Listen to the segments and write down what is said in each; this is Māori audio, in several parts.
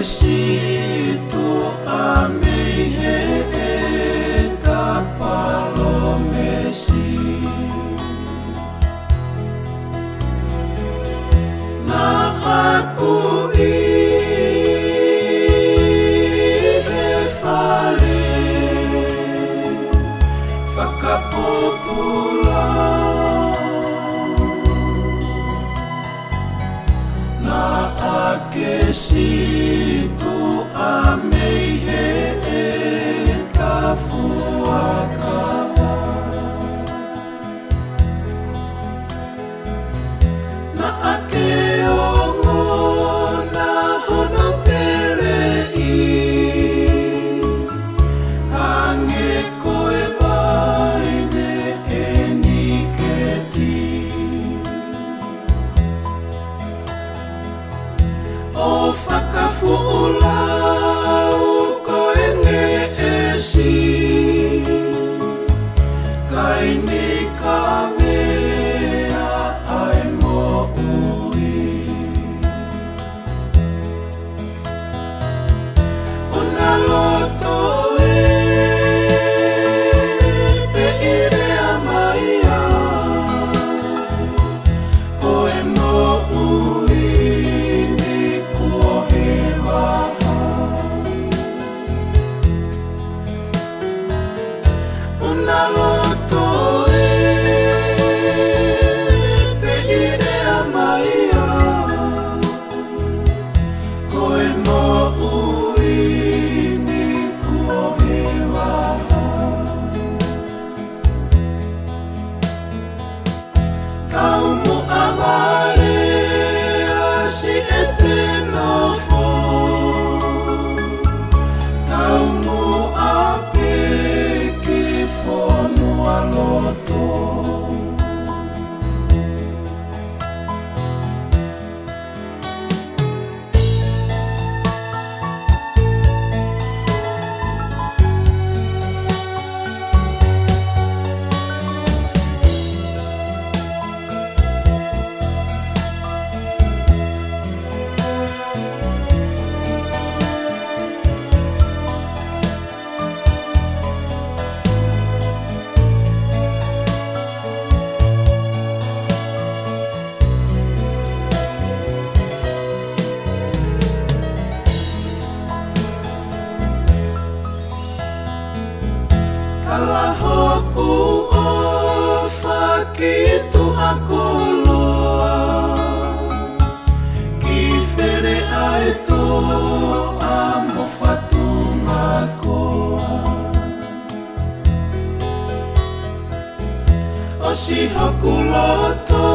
situ ameihe tapalomesi na aku ihefale fakapopula na ake situ ameihe tafuakawa na ake ongo na hono perei hange koe vaine eniketi o whakafu'ulau koe nge'esi kai ni ka mea ai mo ui ona loto e pe irea maia koe mo ui ni kuohe waha ona loto e pe irea maia koe mo ui ni kuohe waha kau mu amare asi etenofo kau mu ape ki fonu aloto kalahoku o fakitu aku loa ki fere ai to amo fatunga koa o si hoku loto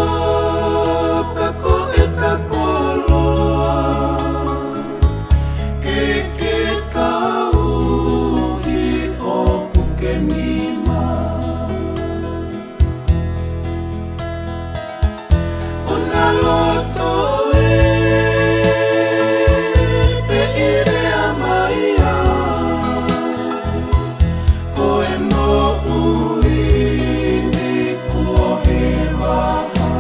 kako e kako loa ke tau hi o puke nima ona loto e pe irea maia koe mo ui ni kuohe waha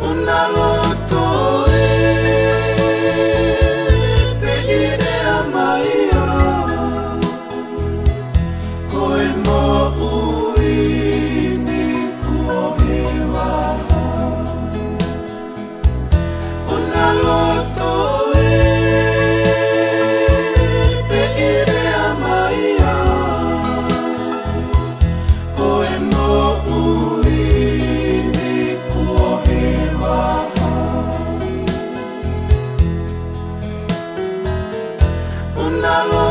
ona loto e pe irea maia koe mo ui ni kuohe waha ona loto e pe irea maia koe mo ui ni kuohe waha ona loto